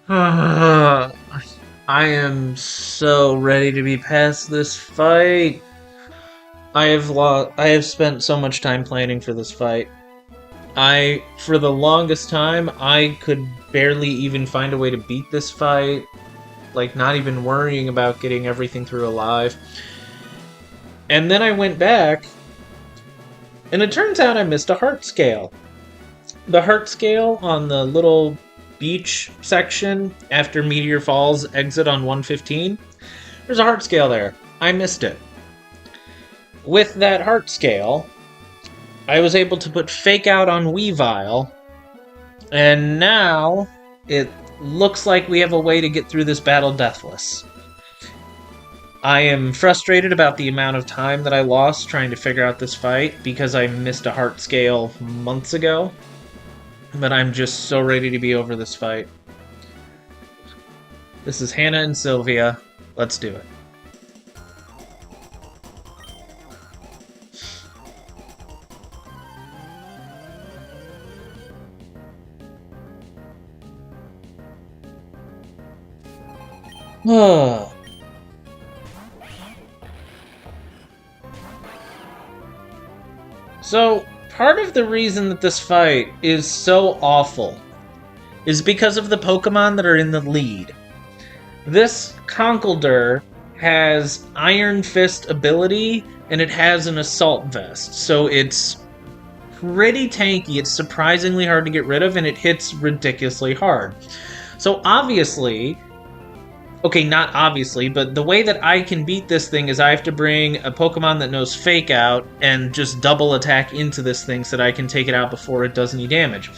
I am so ready to be past this fight. I have spent so much time planning for this fight. For the longest time, I could barely even find a way to beat this fight. Like, not even worrying about getting everything through alive. And then I went back, and it turns out I missed a heart scale. The heart scale on the little beach section after Meteor Falls exit on 115, there's a heart scale there. I missed it. With that heart scale, I was able to put Fake Out on Weavile, and now it looks like we have a way to get through this battle deathless. I am frustrated about the amount of time that I lost trying to figure out this fight because I missed a heart scale months ago, but I'm just so ready to be over this fight. This is Hannah and Sylvia. Let's do it. So, part of the reason that this fight is so awful is because of the Pokemon that are in the lead. This Conkeldurr has Iron Fist ability, and it has an Assault Vest, so it's pretty tanky. It's surprisingly hard to get rid of, and it hits ridiculously hard. So obviously, okay, not obviously, but the way that I can beat this thing is I have to bring a Pokemon that knows Fake Out and just double attack into this thing so that I can take it out before it does any damage.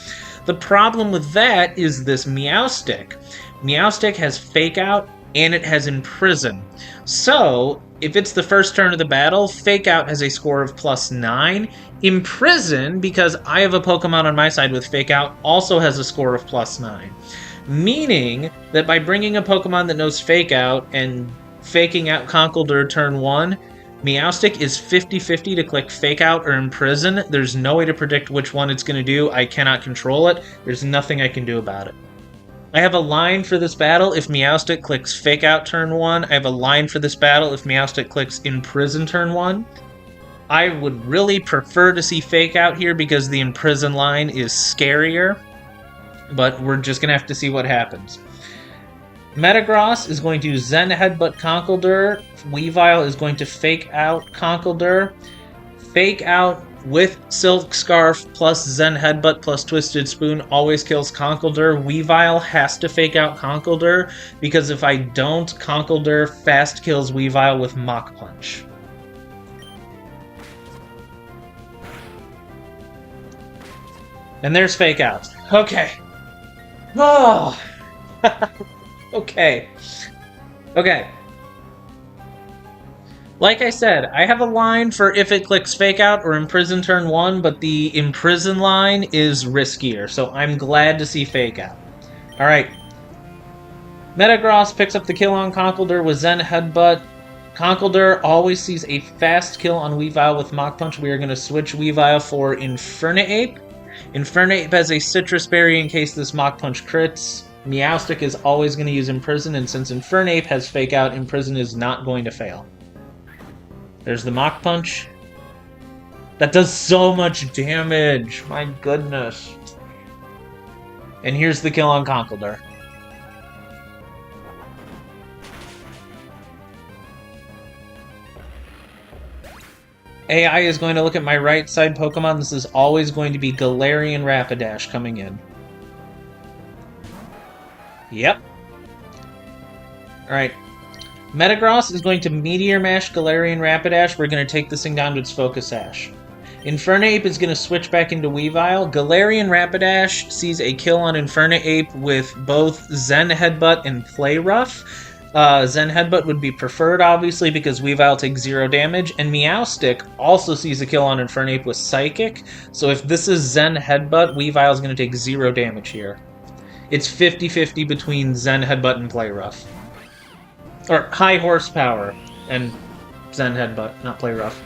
The problem with that is this Meowstic. Meowstic has Fake Out and it has Imprison. So, if it's the first turn of the battle, Fake Out has a score of +9. Imprison, because I have a Pokemon on my side with Fake Out, also has a score of +9. Meaning that by bringing a Pokemon that knows Fake Out and faking out Conkeldurr turn 1, Meowstic is 50-50 to click Fake Out or Imprison. There's no way to predict which one it's going to do. I cannot control it. There's nothing I can do about it. I have a line for this battle if Meowstic clicks Fake Out turn 1. I have a line for this battle if Meowstic clicks Imprison turn 1. I would really prefer to see Fake Out here because the Imprison line is scarier. But we're just going to have to see what happens. Metagross is going to Zen Headbutt Conkeldurr. Weavile is going to Fake Out Conkeldurr. Fake Out with Silk Scarf plus Zen Headbutt plus Twisted Spoon always kills Conkeldurr. Weavile has to Fake Out Conkeldurr because if I don't, Conkeldurr fast kills Weavile with Mach Punch. And there's Fake Out. Okay. Oh! Okay. Okay. Like I said, I have a line for if it clicks Fake Out or Imprison turn 1, but the Imprison line is riskier, so I'm glad to see Fake Out. Alright. Metagross picks up the kill on Conkeldurr with Zen Headbutt. Conkeldurr always sees a fast kill on Weavile with Mach Punch. We are going to switch Weavile for Infernape. Infernape has a Citrus Berry in case this Mach Punch crits. Meowstic is always going to use Imprison, and since Infernape has Fake Out, Imprison is not going to fail. There's the Mach Punch. That does so much damage! My goodness. And here's the kill on Conkeldurr. AI is going to look at my right side Pokemon. This is always going to be Galarian Rapidash coming in. Yep. Alright. Metagross is going to Meteor Mash Galarian Rapidash. We're going to take this thing down to its Focus Sash. Infernape is going to switch back into Weavile. Galarian Rapidash sees a kill on Infernape with both Zen Headbutt and Play Rough. Zen Headbutt would be preferred, obviously, because Weavile takes 0 damage, and Meowstic also sees a kill on Infernape with Psychic, so if this is Zen Headbutt, Weavile is going to take 0 damage here. It's 50-50 between Zen Headbutt and Play Rough. Or High Horsepower and Zen Headbutt, not Play Rough.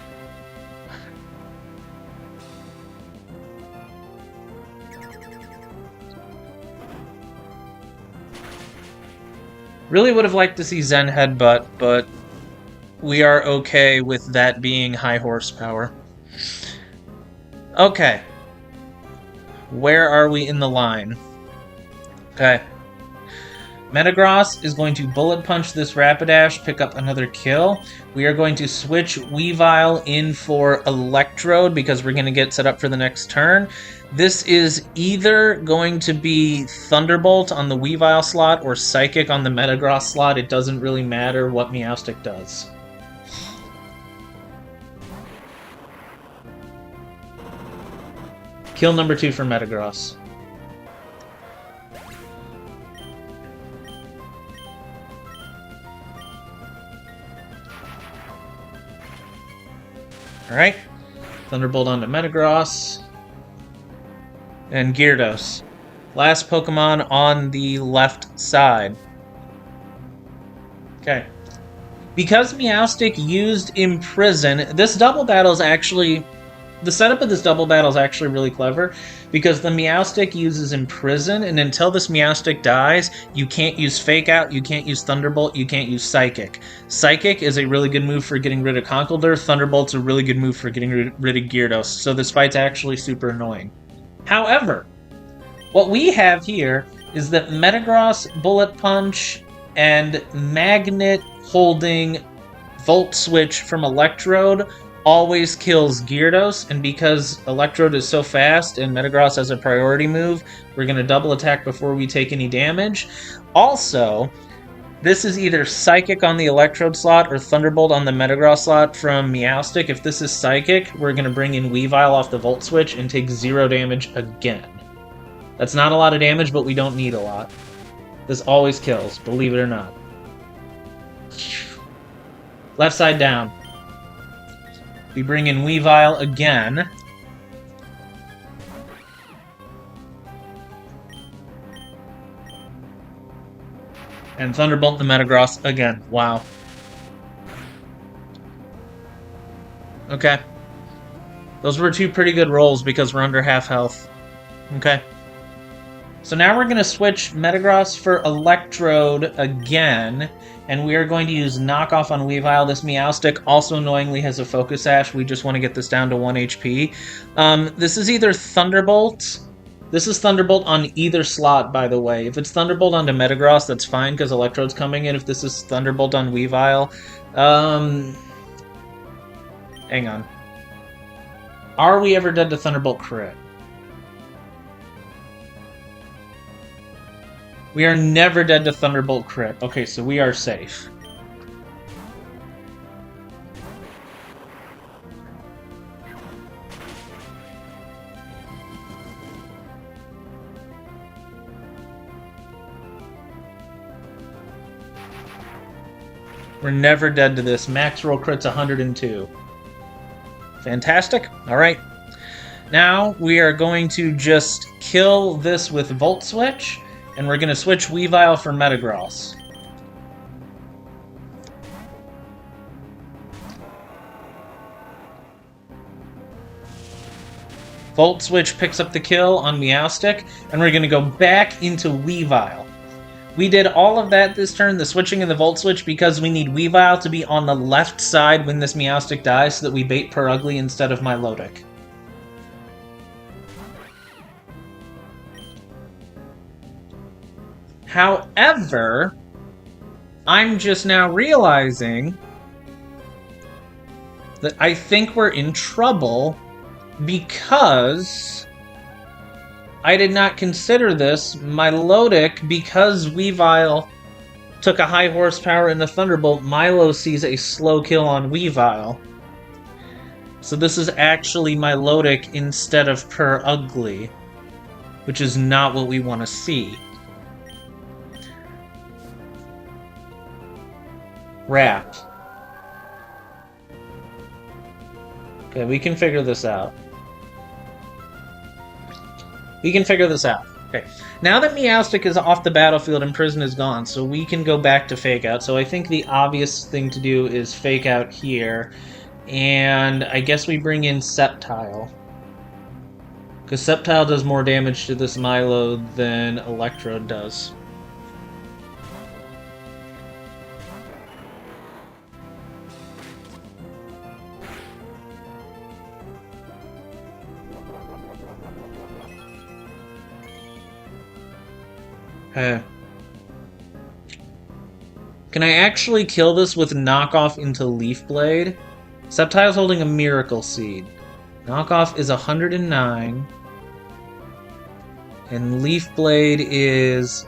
Really would have liked to see Zen Headbutt, but we are okay with that being high horsepower. Okay. Where are we in the line? Okay. Metagross is going to Bullet Punch this Rapidash, pick up another kill. We are going to switch Weavile in for Electrode because we're going to get set up for the next turn. This is either going to be Thunderbolt on the Weavile slot or Psychic on the Metagross slot. It doesn't really matter what Meowstic does. Kill number 2 for Metagross. Alright. Thunderbolt onto Metagross. And Gyarados. Last Pokemon on the left side. Okay. Because Meowstic used Imprison, this double battle is actually... The setup of this double battle is actually really clever, because the Meowstic uses Imprison, and until this Meowstic dies, you can't use Fake Out, you can't use Thunderbolt, you can't use Psychic. Psychic is a really good move for getting rid of Conkeldurr, Thunderbolt's a really good move for getting rid of Gyarados, so this fight's actually super annoying. However, what we have here is that Metagross, Bullet Punch, and Magnet holding Volt Switch from Electrode always kills Gyarados, and because Electrode is so fast and Metagross has a priority move, we're going to double attack before we take any damage. Also, this is either Psychic on the Electrode slot or Thunderbolt on the Metagross slot from Meowstic. If this is Psychic, we're going to bring in Weavile off the Volt Switch and take 0 damage again. That's not a lot of damage, but we don't need a lot. This always kills, believe it or not. Left side down. We bring in Weavile again. And Thunderbolt the Metagross again. Wow. Okay. Those were 2 pretty good rolls because we're under half health. Okay. So now we're going to switch Metagross for Electrode again, and we are going to use Knockoff on Weavile. This Meowstic also annoyingly has a Focus Sash. We just want to get this down to 1 HP. This is either Thunderbolt. This is Thunderbolt on either slot, by the way. If it's Thunderbolt onto Metagross, that's fine, because Electrode's coming in. If this is Thunderbolt on Weavile... hang on. Are we ever dead to Thunderbolt crit? We are never dead to Thunderbolt crit. Okay, so we are safe. We're never dead to this. Max roll crit's 102. Fantastic. Alright. Now we are going to just kill this with Volt Switch. And we're going to switch Weavile for Metagross. Volt Switch picks up the kill on Meowstic, and we're going to go back into Weavile. We did all of that this turn, the switching and the Volt Switch, because we need Weavile to be on the left side when this Meowstic dies so that we bait Purugly instead of Milotic. However, I'm just now realizing that I think we're in trouble because I did not consider this Milotic. Because Weavile took a high horsepower in the Thunderbolt, Milo sees a slow kill on Weavile. So this is actually Milotic instead of Purugly, which is not what we want to see. Wrap. Okay, we can figure this out. Okay, now that Meowstic is off the battlefield and Prison is gone, so we can go back to Fake Out. So I think the obvious thing to do is Fake Out here, and I guess we bring in Sceptile. Because Sceptile does more damage to this Milo than Electrode does. Can I actually kill this with knockoff into Leaf Blade? Sceptile's holding a Miracle Seed. Knockoff is 109. And Leaf Blade is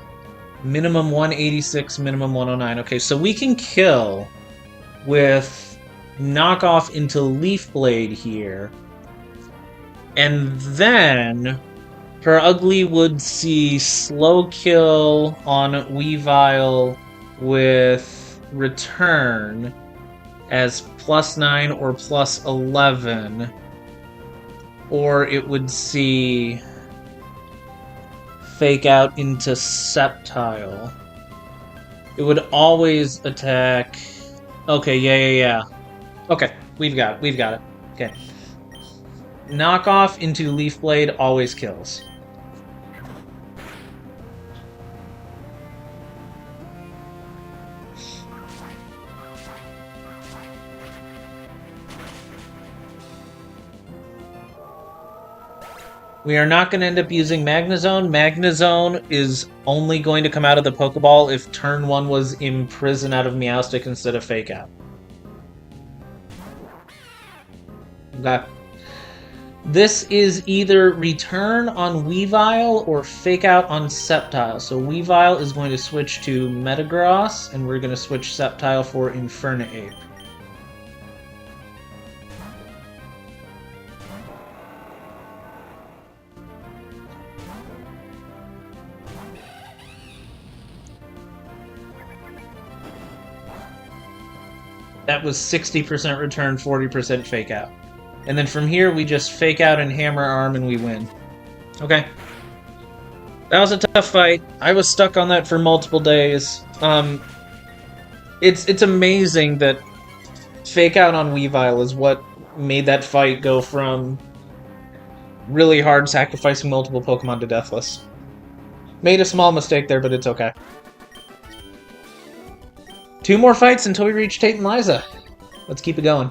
minimum 186, minimum 109. Okay, so we can kill with knockoff into Leaf Blade here. And then her Ugly would see slow kill on Weavile with Return as +9 or +11. Or it would see Fake Out into Sceptile. It would always attack... Okay, yeah. Okay, we've got it. Okay. Knockoff into Leaf Blade always kills. We are not going to end up using Magnezone. Magnezone is only going to come out of the Pokeball if turn 1 was Imprison out of Meowstic instead of Fake Out. Okay. This is either Return on Weavile or Fake Out on Sceptile. So Weavile is going to switch to Metagross, and we're going to switch Sceptile for Infernape. That was 60% return, 40% fake out. And then from here, we just fake out and hammer arm and we win. Okay. That was a tough fight. I was stuck on that for multiple days. It's amazing that fake out on Weavile is what made that fight go from really hard, sacrificing multiple Pokemon to deathless. Made a small mistake there, but it's okay. 2 more fights until we reach Tate and Liza. Let's keep it going.